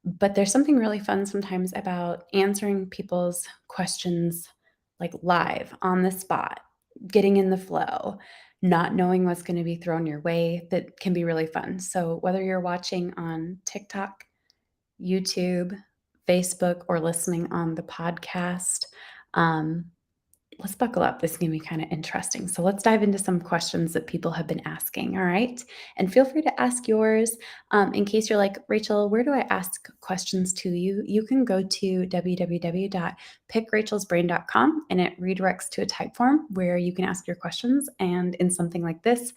But there's something really fun sometimes about answering people's questions like live on the spot, getting in the flow, not knowing what's going to be thrown your way. That can be really fun. So, whether you're watching on TikTok, YouTube, Facebook, or listening on the podcast, um, let's buckle up. This is going to be kind of interesting. So let's dive into some questions that people have been asking. All right. And feel free to ask yours. In case you're like, Rachel, where do I ask questions to you? You can go to www.pickrachelsbrain.com and it redirects to a type form where you can ask your questions. And in something like this,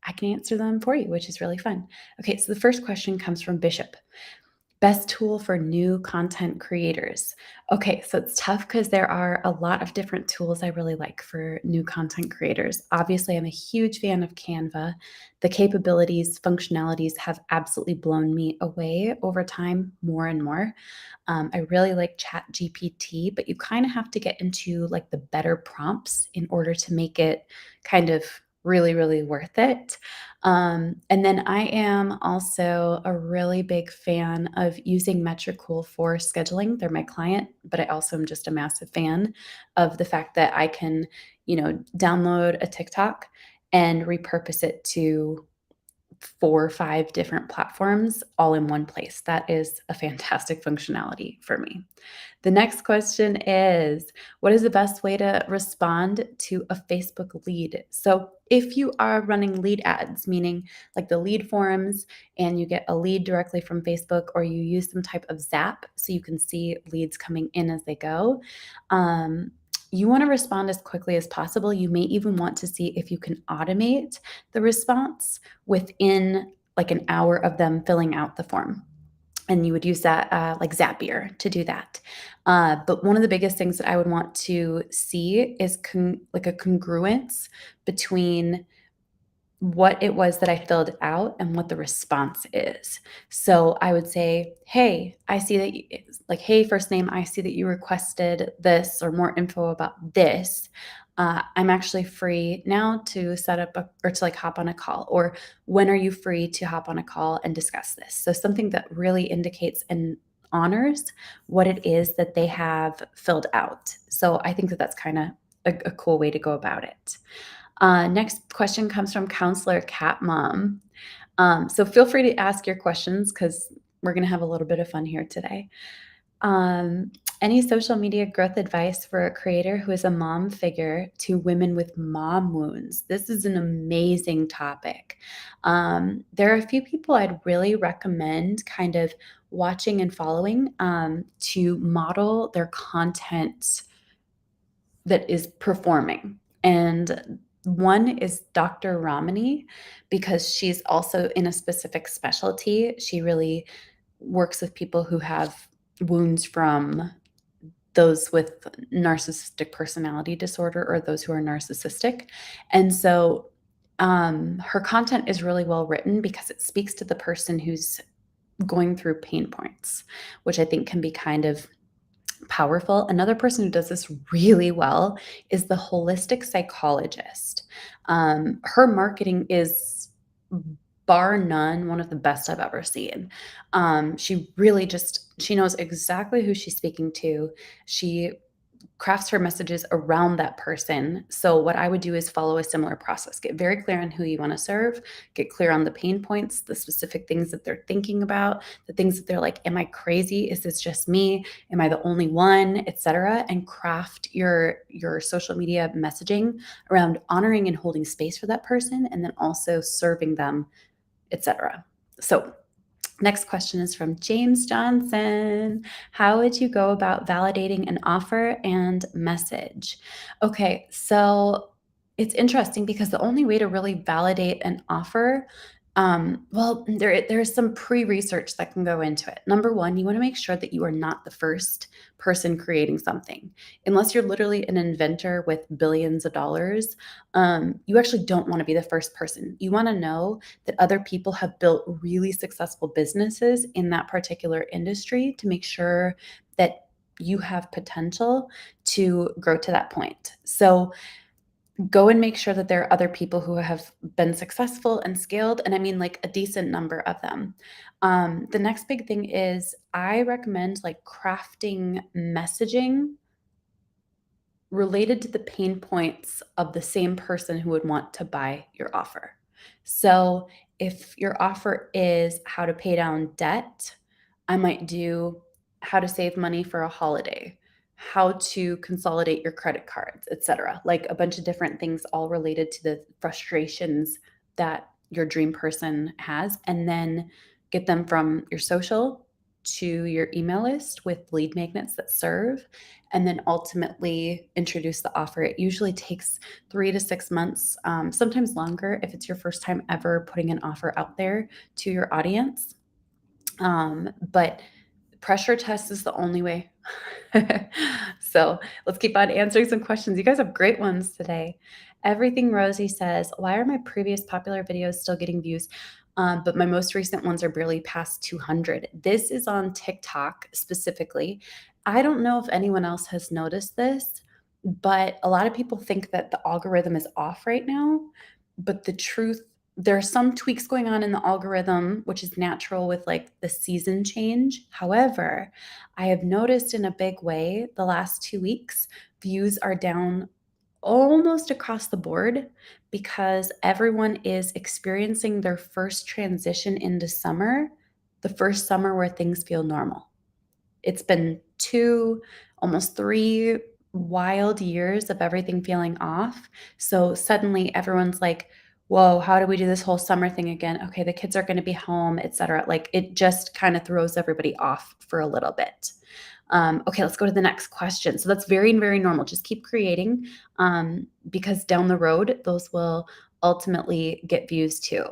I can answer them for you, which is really fun. Okay. So the first question comes from Bishop. Best tool for new content creators. Okay, so it's tough because there are a lot of different tools I really like for new content creators. Obviously, I'm a huge fan of Canva. The capabilities, functionalities have absolutely blown me away over time more and more. I really like Chat GPT, but you kind of have to get into like the better prompts in order to make it kind of really, really worth it. And then I am also a really big fan of using Metricool for scheduling. They're my client, but I also am just a massive fan of the fact that I can, download a TikTok and repurpose it to 4 or 5 different platforms all in one place. That is a fantastic functionality for me. The next question is, what is the best way to respond to a Facebook lead? So if you are running lead ads, meaning like the lead forums and you get a lead directly from Facebook, or you use some type of Zap so you can see leads coming in as they go, you want to respond as quickly as possible. You may even want to see if you can automate the response within like an hour of them filling out the form. And you would use that like Zapier to do that. But one of the biggest things that I would want to see is like a congruence between what it was that I filled out and what the response is. So I would say, hey, I see that like, hey, first name, I see that you requested this or more info about this. I'm actually free now to set up or to like hop on a call, or when are you free to hop on a call and discuss this? So something that really indicates and honors what it is that they have filled out. So I think that that's kind of a cool way to go about it. Next question comes from Counselor Cat Mom. So feel free to ask your questions because we're going to have a little bit of fun here today. Any social media growth advice for a creator who is a mom figure to women with mom wounds? This is an amazing topic. There are a few people I'd really recommend kind of watching and following to model their content that is performing. And one is Dr. Ramani, because she's also in a specific specialty. She really works with people who have wounds from those with narcissistic personality disorder or those who are narcissistic. And so her content is really well written because it speaks to the person who's going through pain points, which I think can be kind of powerful. Another person who does this really well is the holistic psychologist. Her marketing is bar none one of the best I've ever seen. She knows exactly who she's speaking to. She crafts her messages around that person. So what I would do is follow a similar process. Get very clear on who you want to serve, get clear on the pain points, the specific things that they're thinking about, the things that they're like, am I crazy? Is this just me? Am I the only one, etc. And craft your social media messaging around honoring and holding space for that person and then also serving them, etc. So next question is from James Johnson. How would you go about validating an offer and message? Okay, so it's interesting because the only way to really validate an offer, well, there's some pre-research that can go into it. Number one, you want to make sure that you are not the first person creating something. Unless you're literally an inventor with billions of dollars, you actually don't want to be the first person. You want to know that other people have built really successful businesses in that particular industry to make sure that you have potential to grow to that point. So go and make sure that there are other people who have been successful and scaled, and I mean like a decent number of them. The next big thing is I recommend like crafting messaging related to the pain points of the same person who would want to buy your offer. So if your offer is how to pay down debt, I might do how to save money for a holiday, how to consolidate your credit cards, etc. Like a bunch of different things all related to the frustrations that your dream person has, and then get them from your social to your email list with lead magnets that serve, and then ultimately introduce the offer. It usually takes 3 to 6 months, sometimes longer if it's your first time ever putting an offer out there to your audience. But pressure test is the only way. So let's keep on answering some questions. You guys have great ones today. Everything Rosie says, why are my previous popular videos still getting views? But my most recent ones are barely past 200. This is on TikTok specifically. I don't know if anyone else has noticed this, but a lot of people think that the algorithm is off right now. But the truth, there are some tweaks going on in the algorithm, which is natural with like the season change. However, I have noticed in a big way the last 2 weeks, views are down almost across the board because everyone is experiencing their first transition into summer, the first summer where things feel normal. It's been 2, almost 3 wild years of everything feeling off. So suddenly everyone's like, "Whoa, how do we do this whole summer thing again? Okay, the kids are gonna be home, etcetera." Like, it just kinda throws everybody off for a little bit. Okay, let's go to the next question. So that's very, very normal. Just keep creating, because down the road, those will ultimately get views too.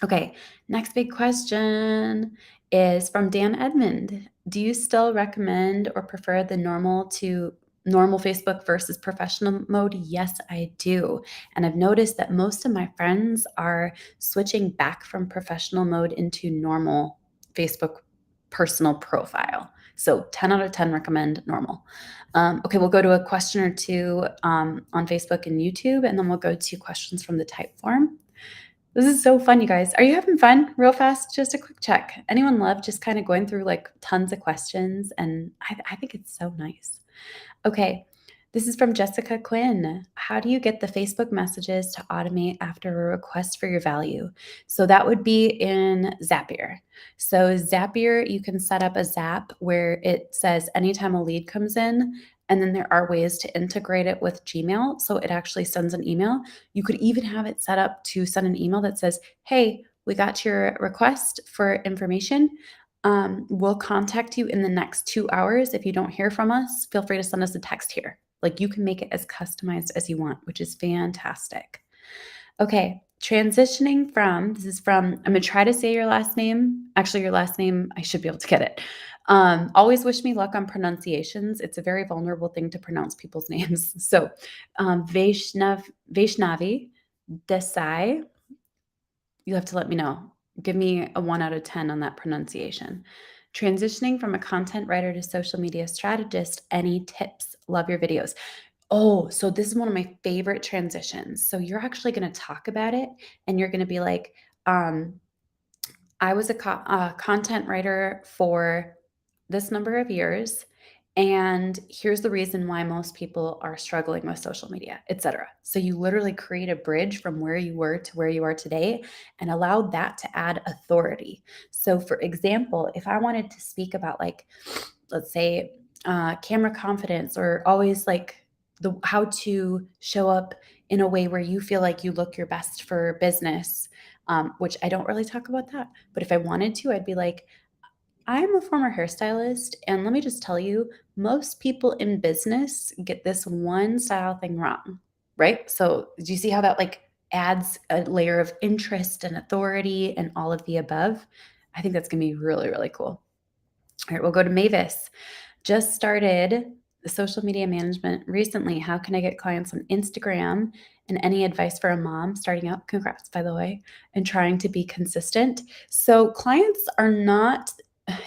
Okay, next big question is from Dan Edmond. Do you still recommend or prefer the normal Facebook versus professional mode? Yes, I do. And I've noticed that most of my friends are switching back from professional mode into normal Facebook personal profile. So 10 out of 10 recommend normal. Okay, we'll go to a question or two on Facebook and YouTube, and then we'll go to questions from the type form. This is so fun, you guys. Are you having fun? Real fast, just a quick check. Anyone love just kind of going through like tons of questions? And I think it's so nice. Okay, this is from Jessica Quinn. How do you get the Facebook messages to automate after a request for your value? So that would be in Zapier. So Zapier, you can set up a Zap where it says anytime a lead comes in, and then there are ways to integrate it with Gmail. So it actually sends an email. You could even have it set up to send an email that says, hey, we got your request for information. We'll contact you in the next 2 hours. If you don't hear from us, feel free to send us a text here. Like, you can make it as customized as you want, which is fantastic. Okay, transitioning from, this is from, I'm gonna try to say your last name. Actually, your last name, I should be able to get it. Always wish me luck on pronunciations. It's a very vulnerable thing to pronounce people's names. So, Vaishnavi Desai, you have to let me know. Give me a 1 out of 10 on that pronunciation. Transitioning from a content writer to social media strategist, any tips? Love your videos. Oh, so this is one of my favorite transitions. So you're actually going to talk about it, and you're going to be like, um, I was a content writer for this number of years, and here's the reason why most people are struggling with social media, etc. So you literally create a bridge from where you were to where you are today and allow that to add authority. So for example, if I wanted to speak about, like, let's say camera confidence, or always like the how to show up in a way where you feel like you look your best for business, which I don't really talk about that. But if I wanted to, I'd be like, I'm a former hairstylist, and let me just tell you, most people in business get this one style thing wrong, right? So, do you see how that like adds a layer of interest and authority and all of the above? I think that's gonna be really, really cool. All right, we'll go to Mavis. Just started the social media management recently. How can I get clients on Instagram? And any advice for a mom starting out? Congrats, by the way, and trying to be consistent. So, clients are not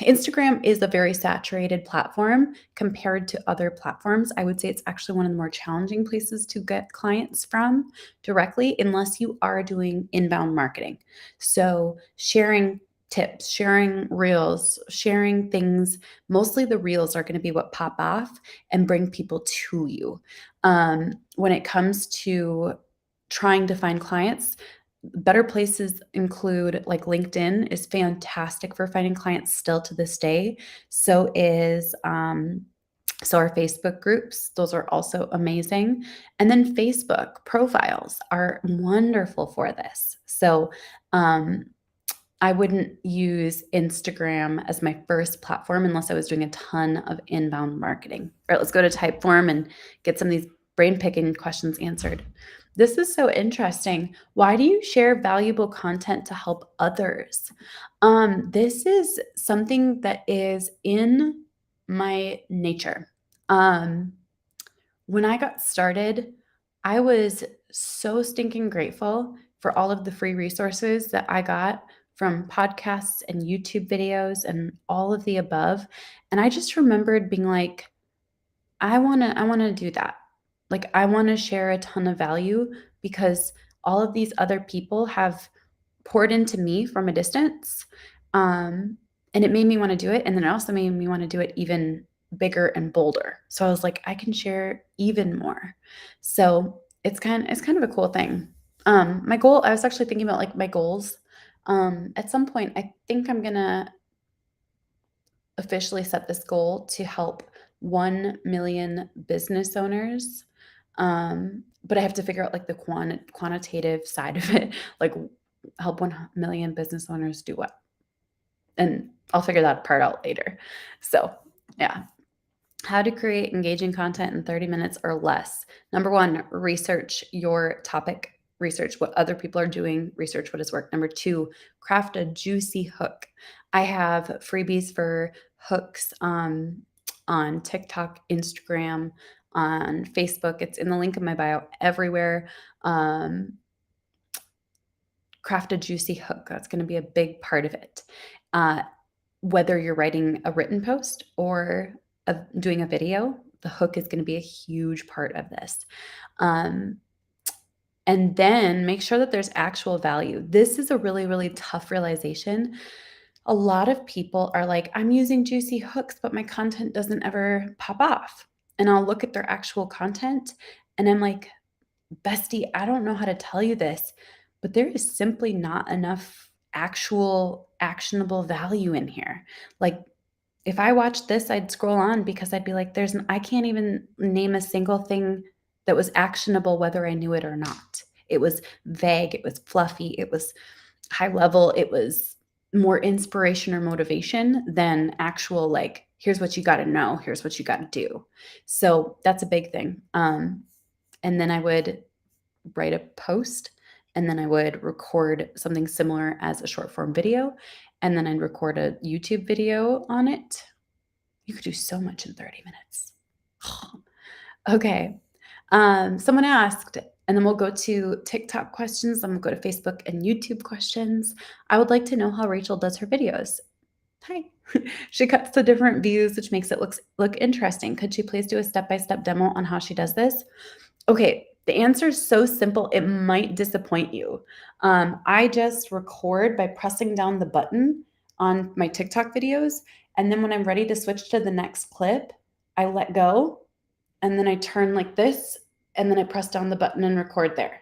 Instagram is a very saturated platform compared to other platforms. I would say it's actually one of the more challenging places to get clients from directly, unless you are doing inbound marketing. So, sharing tips, sharing reels, sharing things, mostly the reels are going to be what pop off and bring people to you. When it comes to trying to find clients, better places include like LinkedIn is fantastic for finding clients still to this day. So our Facebook groups, those are also amazing. And then Facebook profiles are wonderful for this. So um, I wouldn't use Instagram as my first platform unless I was doing a ton of inbound marketing. All right, let's go to Typeform and get some of these brain picking questions answered. This is so interesting. Why do you share valuable content to help others? This is something that is in my nature. Um, when I got started, I was so stinking grateful for all of the free resources that I got from podcasts and YouTube videos and all of the above. And I just remembered being like, I want to do that. Like I want to share a ton of value because all of these other people have poured into me from a distance. Um, and it made me want to do it. And then it also made me want to do it even bigger and bolder. So I was like, I can share even more. So it's kind of a cool thing. My goal, I was actually thinking about like my goals. At some point, I think I'm gonna officially set this goal to help 1 million business owners. But I have to figure out like the quantitative side of it, like help 1 million business owners do what? And I'll figure that part out later. So, yeah. How to create engaging content in 30 minutes or less. Number one, research your topic, research what other people are doing, research what has worked. Number two, craft a juicy hook. I have freebies for hooks on TikTok, Instagram, on Facebook. It's in the link in my bio everywhere. Um, Craft a juicy hook. That's going to be a big part of it. Uh, whether you're writing a written post or doing a video, the hook is going to be a huge part of this. Um, and then make sure that there's actual value. This is a really, really tough realization. A lot of people are like, I'm using juicy hooks, but my content doesn't ever pop off. And I'll look at their actual content and I'm like, bestie, I don't know how to tell you this, but there is simply not enough actual actionable value in here. Like if I watched this, I'd scroll on because I'd be like, I can't even name a single thing that was actionable, whether I knew it or not. It was vague, it was fluffy, it was high level, it was more inspiration or motivation than actual, like, here's what you got to know, here's what you got to do. So that's a big thing. And then I would write a post and then I would record something similar as a short form video. And then I'd record a YouTube video on it. You could do so much in 30 minutes. Okay. Someone asked, and then we'll go to TikTok questions, then we'll go to Facebook and YouTube questions. I would like to know how Rachel does her videos. Hi. She cuts to different views, which makes it look interesting. Could she please do a step-by-step demo on how she does this? Okay, the answer is so simple, it might disappoint you. I just record by pressing down the button on my TikTok videos, and then when I'm ready to switch to the next clip, I let go, and then I turn like this, and then I press down the button and record there.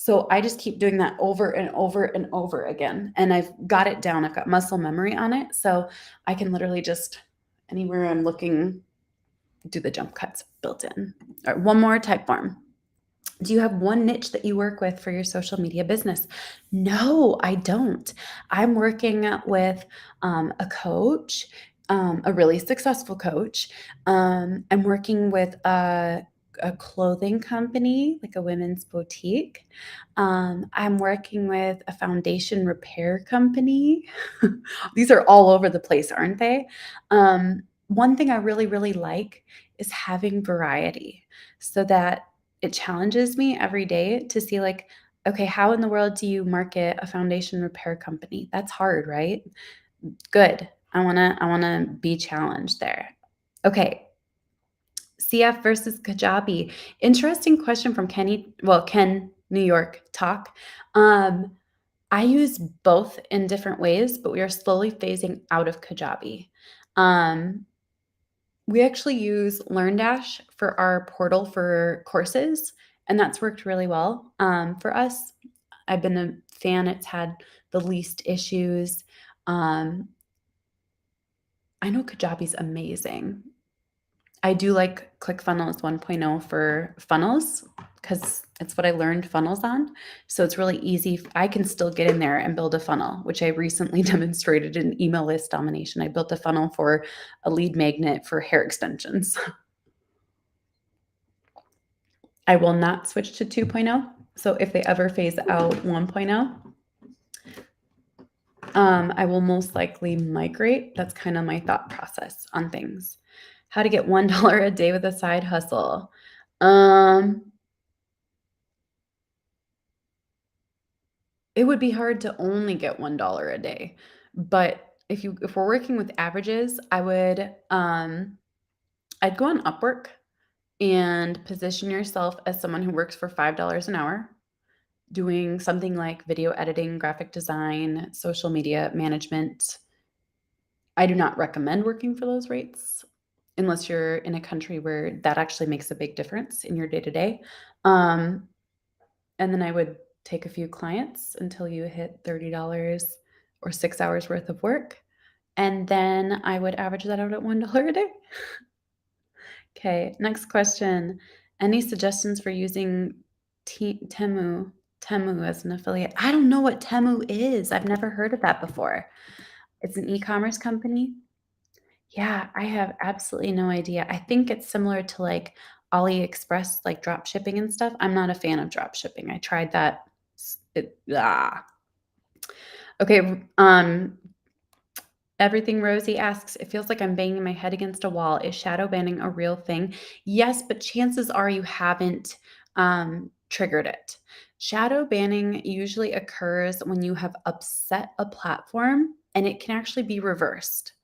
So I just keep doing that over and over and over again, and I've got it down. I've got muscle memory on it, so I can literally just anywhere I'm looking, do the jump cuts built in. All right, one more type form. Do you have one niche that you work with for your social media business? No, I don't. I'm working with a coach, a really successful coach. I'm working with a clothing company, like a women's boutique. I'm working with a foundation repair company. These are all over the place, aren't they? One thing I really, really like is having variety so that it challenges me every day to see like, okay, how in the world do you market a foundation repair company? That's hard, right? Good. I wanna be challenged there. Okay, CF versus Kajabi. Interesting question from Ken, New York Talk. Um, I use both in different ways, but we are slowly phasing out of Kajabi. Um, we actually use LearnDash for our portal for courses, and that's worked really well for us. I've been a fan. It's had the least issues. Um, I know Kajabi's amazing. I do like ClickFunnels 1.0 for funnels because it's what I learned funnels on. So it's really easy. I can still get in there and build a funnel, which I recently demonstrated in email list domination. I built a funnel for a lead magnet for hair extensions. I will not switch to 2.0. So if they ever phase out 1.0, I will most likely migrate. That's kind of my thought process on things. How to get $1 a day with a side hustle. It would be hard to only get $1 a day. But if we're working with averages, I'd go on Upwork and position yourself as someone who works for $5 an hour, doing something like video editing, graphic design, social media management. I do not recommend working for those rates unless you're in a country where that actually makes a big difference in your day to day. And then I would take a few clients until you hit $30 or 6 hours worth of work. And then I would average that out at $1 a day. Okay, next question. Any suggestions for using Temu as an affiliate? I don't know what Temu is. I've never heard of that before. It's an e-commerce company. Yeah, I have absolutely no idea. I think it's similar to like AliExpress, like drop shipping and stuff. I'm not a fan of drop shipping. I tried that. It, ah. Okay, Everything Rosie asks, it feels like I'm banging my head against a wall. Is shadow banning a real thing? Yes, but chances are you haven't triggered it. Shadow banning usually occurs when you have upset a platform and it can actually be reversed.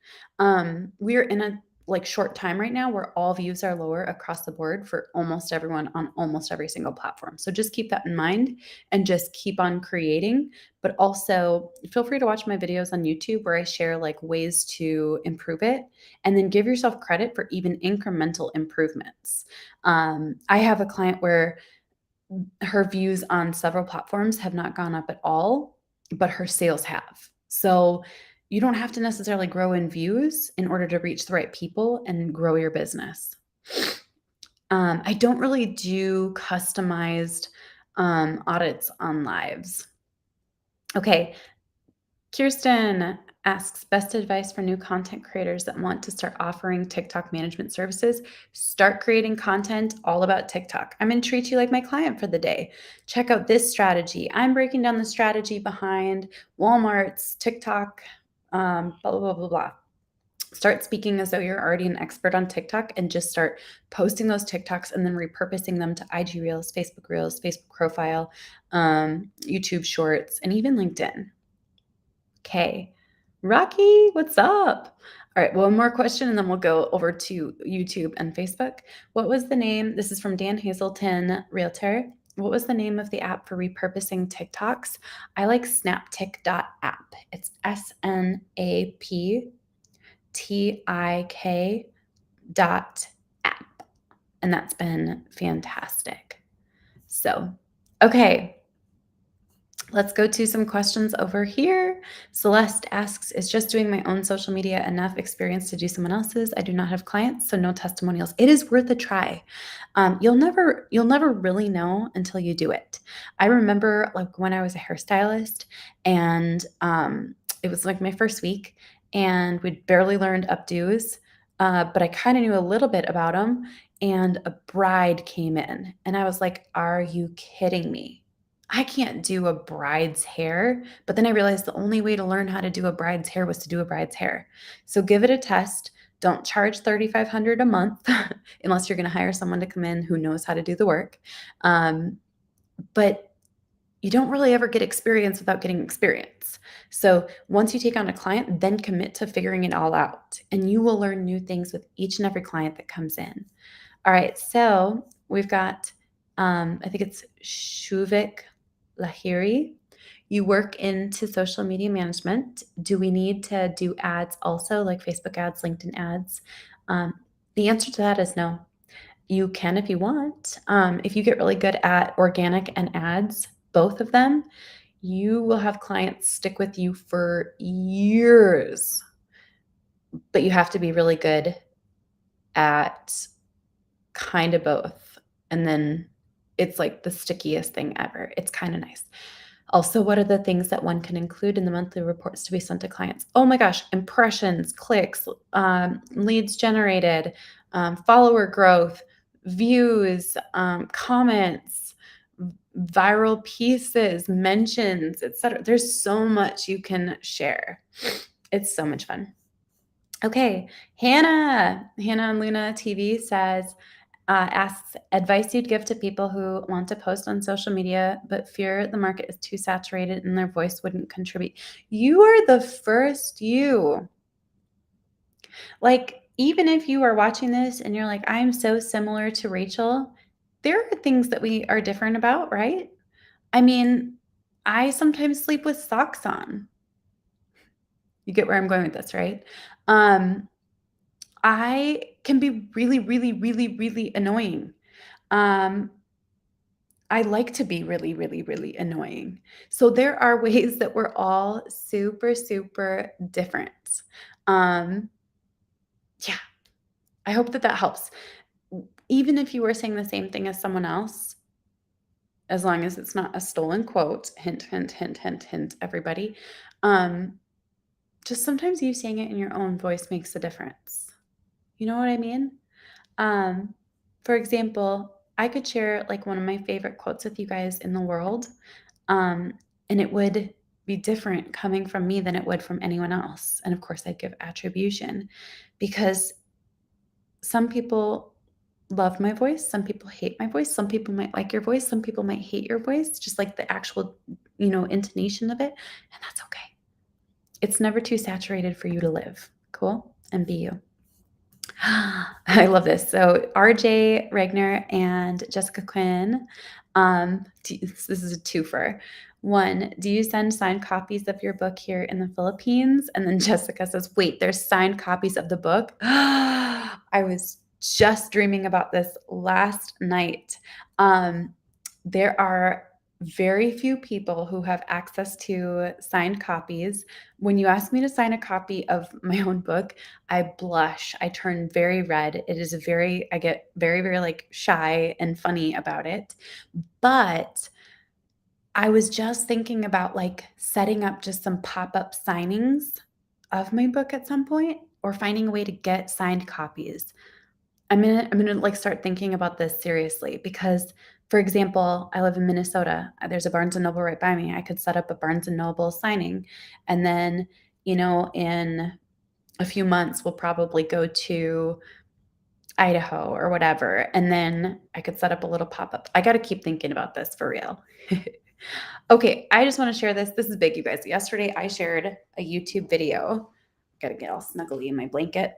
We're in a like short time right now where all views are lower across the board for almost everyone on almost every single platform. So just keep that in mind and just keep on creating. But also feel free to watch my videos on YouTube where I share like ways to improve it and then give yourself credit for even incremental improvements. I have a client where her views on several platforms have not gone up at all, but her sales have. So you don't have to necessarily grow in views in order to reach the right people and grow your business. I don't really do customized audits on lives. Okay, Kirsten asks best advice for new content creators that want to start offering TikTok management services. Start creating content all about TikTok. I'm going to treat you like my client for the day. Check out this strategy. I'm breaking down the strategy behind Walmart's TikTok, blah, blah, blah, blah, blah. Start speaking as though you're already an expert on TikTok and just start posting those TikToks and then repurposing them to IG Reels, Facebook Profile, YouTube Shorts, and even LinkedIn. Okay. Rocky, what's up? All right, one more question and then we'll go over to YouTube and Facebook. What was the name? This is from Dan Hazelton, Realtor. What was the name of the app for repurposing TikToks? I like snaptik.app. It's snaptik.app. And that's been fantastic. So, okay. Let's go to some questions over here. Celeste asks, is just doing my own social media enough experience to do someone else's? I do not have clients, so no testimonials. It is worth a try. You'll never really know until you do it. I remember like when I was a hairstylist and it was like my first week and we'd barely learned updos, but I kind of knew a little bit about them and a bride came in and I was like, are you kidding me? I can't do a bride's hair. But then I realized the only way to learn how to do a bride's hair was to do a bride's hair. So give it a test. Don't charge $3,500 a month unless you're going to hire someone to come in who knows how to do the work. But you don't really ever get experience without getting experience. So once you take on a client, then commit to figuring it all out. And you will learn new things with each and every client that comes in. All right, so we've got, I think it's Shuvik Lahiri. You work into social media management. Do we need to do ads also, like Facebook ads, LinkedIn ads? The answer to that is no. You can if you want. If you get really good at organic and ads, both of them, you will have clients stick with you for years. But you have to be really good at kind of both. And then it's like the stickiest thing ever. It's kind of nice. Also, what are the things that one can include in the monthly reports to be sent to clients? Oh my gosh, impressions, clicks, leads generated, follower growth, views, comments, viral pieces, mentions, etc. There's so much you can share. It's so much fun. Okay, Hannah on Luna TV says, asks advice you'd give to people who want to post on social media but fear the market is too saturated and their voice wouldn't contribute. You are the first you. Like, even if you are watching this and you're like, I'm so similar to Rachel, there are things that we are different about, right? I mean, I sometimes sleep with socks on. You get where I'm going with this, right? I can be really, really, really, really annoying. Um, I like to be really, really, really annoying. So there are ways that we're all super, super different. Um, yeah, I hope that that helps. Even if you were saying the same thing as someone else, as long as it's not a stolen quote, hint, hint, hint, hint, hint, everybody. Um, just sometimes you saying it in your own voice makes a difference. You know what I mean? Um, for example, I could share like one of my favorite quotes with you guys in the world, and it would be different coming from me than it would from anyone else. And of course, I'd give attribution because some people love my voice, some people hate my voice, some people might like your voice, some people might hate your voice, just like the actual, intonation of it, and that's okay. It's never too saturated for you to live. Cool? And be you. I love this. So RJ Regner and Jessica Quinn. This is a twofer. One, do you send signed copies of your book here in the Philippines? And then Jessica says, wait, there's signed copies of the book. I was just dreaming about this last night. There are very few people who have access to signed copies. When you ask me to sign a copy of my own book, I blush. I turn very red. I get very, very like shy and funny about it. But I was just thinking about like setting up just some pop-up signings of my book at some point or finding a way to get signed copies. I'm gonna like start thinking about this seriously because, for example, I live in Minnesota. There's a Barnes and Noble right by me. I could set up a Barnes and Noble signing, and then in a few months we'll probably go to Idaho or whatever, and then I could set up a little pop up. I got to keep thinking about this for real. Okay, I just want to share this. This is big, you guys. Yesterday I shared a YouTube video. Got to get all snuggly in my blanket.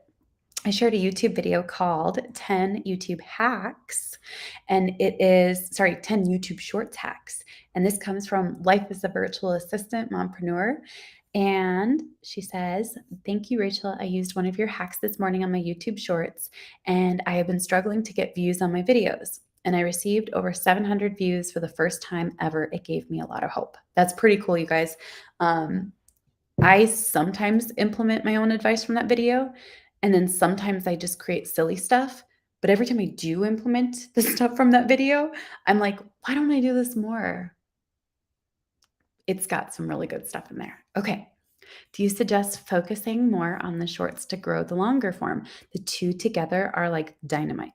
I shared a YouTube video called 10 YouTube hacks, and 10 YouTube shorts hacks. And this comes from Life as a Virtual Assistant Mompreneur. And she says, thank you, Rachel. I used one of your hacks this morning on my YouTube shorts, and I have been struggling to get views on my videos. And I received over 700 views for the first time ever. It gave me a lot of hope. That's pretty cool, you guys. I sometimes implement my own advice from that video, and then sometimes I just create silly stuff. But every time I do implement the stuff from that video, I'm like, why don't I do this more? It's got some really good stuff in there. Okay. Do you suggest focusing more on the shorts to grow the longer form? The two together are like dynamite.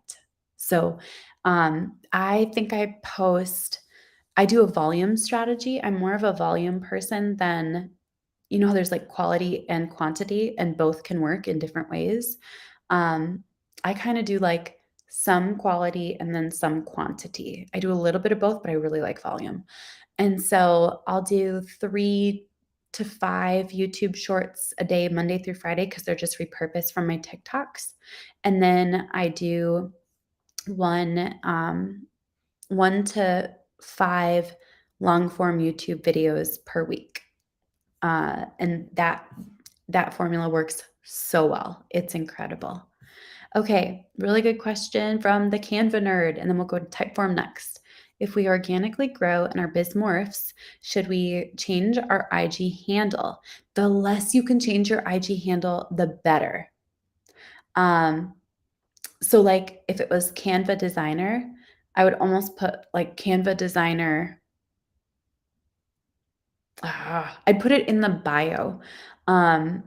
So I think I do a volume strategy. I'm more of a volume person than, there's like quality and quantity, and both can work in different ways. I kind of do like some quality and then some quantity. I do a little bit of both, but I really like volume. And so I'll do 3 to 5 YouTube shorts a day, Monday through Friday, because they're just repurposed from my TikToks. And then I do one, 1 to 5 long form YouTube videos per week. And that formula works so well. It's incredible. Okay, really good question from the Canva nerd, and then we'll go to Typeform next. If we organically grow and our biz morphs, should we change our IG handle? The less you can change your IG handle, the better. So like if it was Canva designer, I would almost put like Canva designer. I'd put it in the bio. Um,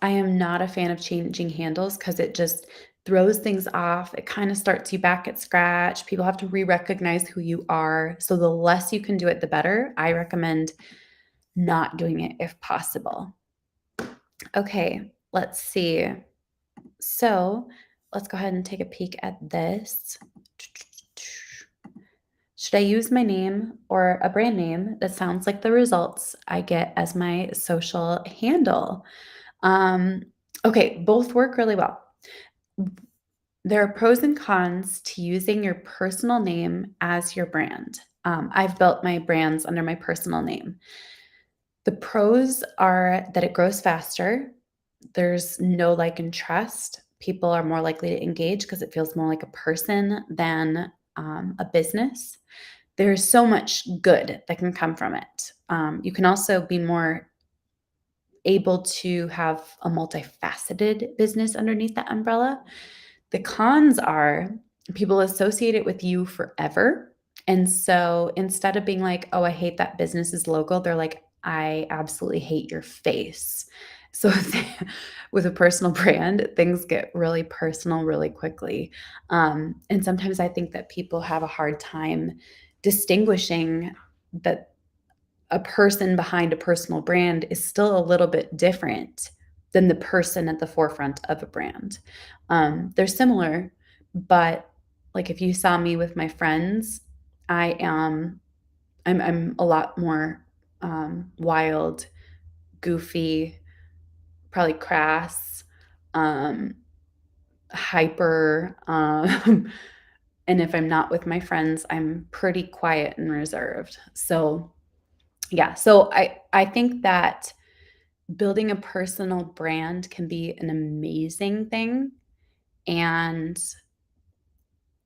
I am not a fan of changing handles because it just throws things off. It kind of starts you back at scratch. People have to re-recognize who you are. So the less you can do it, the better. I recommend not doing it if possible. Okay, let's see. So let's go ahead and take a peek at this. Should I use my name or a brand name that sounds like the results I get as my social handle? Um, okay, both work really well. There are pros and cons to using your personal name as your brand. I've built my brands under my personal name. The pros are that it grows faster. There's no like and trust. People are more likely to engage because it feels more like a person than a business. There's so much good that can come from it. You can also be more able to have a multifaceted business underneath that umbrella. The cons are people associate it with you forever. And so instead of being like, oh, I hate that business's logo, they're like, I absolutely hate your face. So with a personal brand, things get really personal really quickly. And sometimes I think that people have a hard time distinguishing that a person behind a personal brand is still a little bit different than the person at the forefront of a brand. They're similar, but like if you saw me with my friends, I am I'm a lot more wild, goofy, probably crass, um, hyper. And if I'm not with my friends, I'm pretty quiet and reserved. So yeah, so I think that building a personal brand can be an amazing thing, and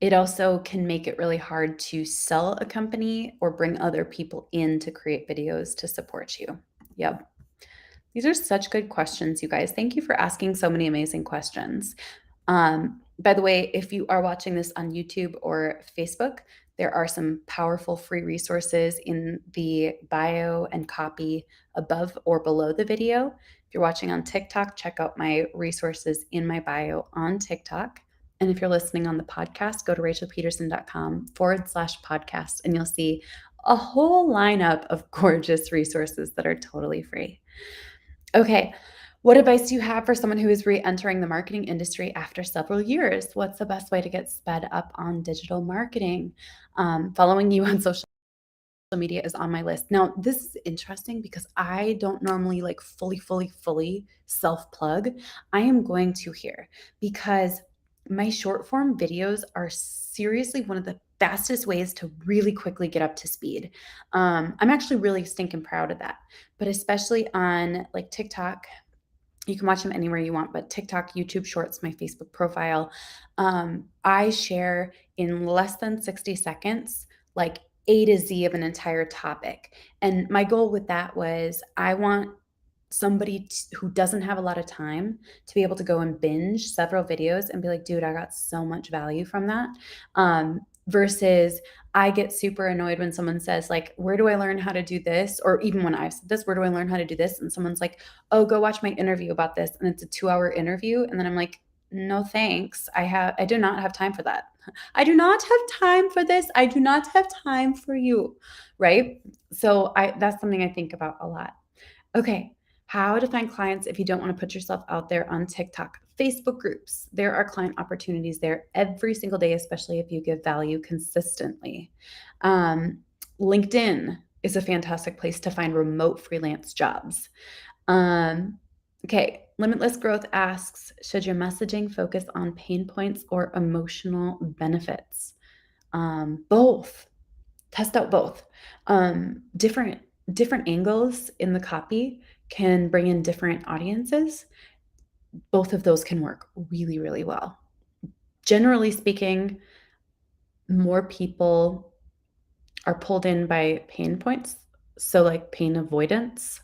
it also can make it really hard to sell a company or bring other people in to create videos to support you. Yep. These are such good questions, you guys. Thank you for asking so many amazing questions. By the way, if you are watching this on YouTube or Facebook, there are some powerful free resources in the bio and copy above or below the video. If you're watching on TikTok, check out my resources in my bio on TikTok. And if you're listening on the podcast, go to rachelpedersen.com/podcast and you'll see a whole lineup of gorgeous resources that are totally free. Okay. What advice do you have for someone who is re-entering the marketing industry after several years? What's the best way to get sped up on digital marketing? Following you on social media is on my list. Now, this is interesting because I don't normally like fully self-plug. I am going to here because my short form videos are seriously one of the fastest ways to really quickly get up to speed. I'm actually really stinking proud of that. But especially on like TikTok, you can watch them anywhere you want, but TikTok, YouTube Shorts, my Facebook profile, I share in less than 60 seconds, like A to Z of an entire topic. And my goal with that was I want somebody who doesn't have a lot of time to be able to go and binge several videos and be like, dude, I got so much value from that. Versus I get super annoyed when someone says like, where do I learn how to do this? Or even when I've said this, where do I learn how to do this? And someone's like, oh, go watch my interview about this. And it's a 2-hour interview. And then I'm like, no, thanks. I do not have time for that. I do not have time for this. I do not have time for you. Right. So that's something I think about a lot. Okay. How to find clients if you don't want to put yourself out there on TikTok. Facebook groups. There are client opportunities there every single day, especially if you give value consistently. LinkedIn is a fantastic place to find remote freelance jobs. Um, okay, Limitless Growth asks, should your messaging focus on pain points or emotional benefits? Both. Test out both. Different angles in the copy can bring in different audiences. Both of those can work really, really well. Generally speaking, more people are pulled in by pain points, so like pain avoidance,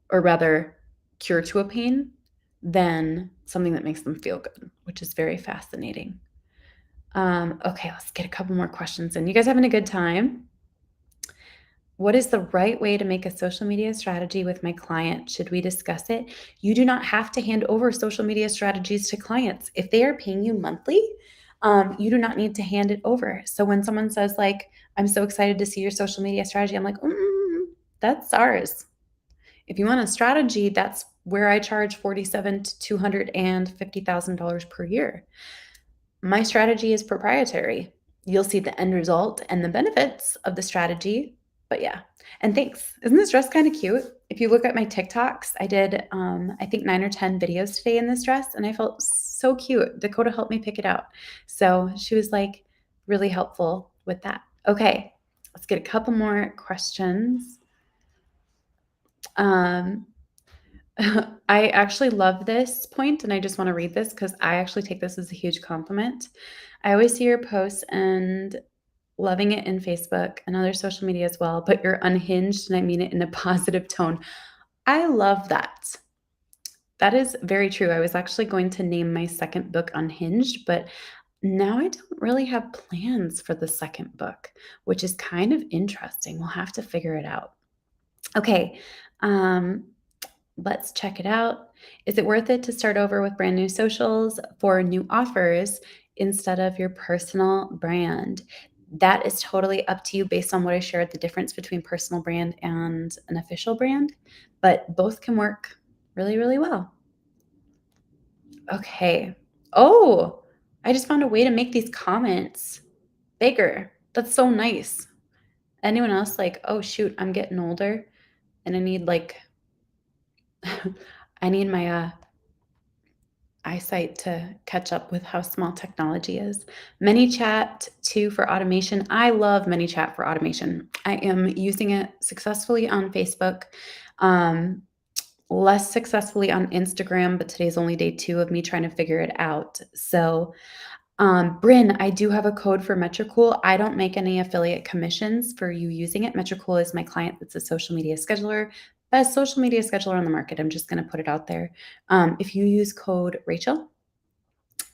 or rather cure to a pain, than something that makes them feel good, which is very fascinating. Okay, let's get a couple more questions in. You guys having a good time? What is the right way to make a social media strategy with my client? Should we discuss it? You do not have to hand over social media strategies to clients. If they are paying you monthly, you do not need to hand it over. So when someone says like, I'm so excited to see your social media strategy, I'm like, that's ours. If you want a strategy, that's where I charge $47,000 to $250,000 per year. My strategy is proprietary. You'll see the end result and the benefits of the strategy. But yeah, and thanks. Isn't this dress kind of cute? If you look at my TikToks, I did, I think 9 or 10 videos today in this dress, and I felt so cute. Dakota helped me pick it out. So she was like really helpful with that. Okay, let's get a couple more questions. Um, I actually love this point, and I just want to read this because I actually take this as a huge compliment. I always see your posts and loving it in Facebook and other social media as well, but you're unhinged, and I mean it in a positive tone. I love that. That is very true. I was actually going to name my second book Unhinged, but now I don't really have plans for the second book, which is kind of interesting. We'll have to figure it out. Okay. Um, Let's check it out. Is it worth it to start over with brand new socials for new offers instead of your personal brand? That is totally up to you based on what I shared, the difference between personal brand and an official brand, but both can work really, really well. Okay. Oh, I just found a way to make these comments bigger. That's so nice. Anyone else like, oh shoot, I'm getting older and I need like I need my eyesight to catch up with how small technology is. ManyChat too for automation. I love ManyChat for automation. I am using it successfully on Facebook, um, less successfully on Instagram, but today's only day 2 of me trying to figure it out. So, Bryn, I do have a code for Metricool. I don't make any affiliate commissions for you using it. Metricool is my client that's a social media scheduler. Best social media scheduler on the market. I'm just going to put it out there. If you use code Rachel,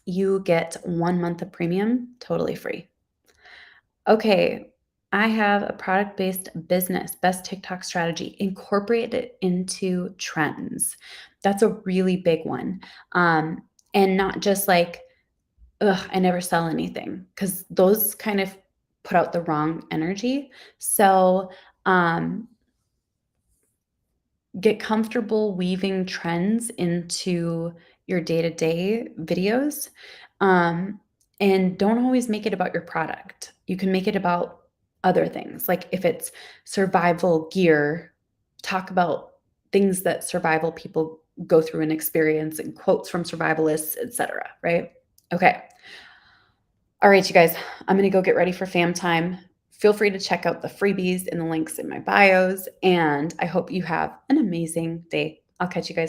you get 1 month of premium totally free. Okay, I have a product-based business, best TikTok strategy, incorporate it into trends. That's a really big one. And not just like, ugh, I never sell anything, because those kind of put out the wrong energy. So, get comfortable weaving trends into your day-to-day videos, um, and don't always make it about your product. You can make it about other things. Like if it's survival gear, talk about things that survival people go through and experience and quotes from survivalists, etc., right? Okay. All right, you guys, I'm going to go get ready for fam time. Feel free to check out the freebies in the links in my bios, and I hope you have an amazing day. I'll catch you guys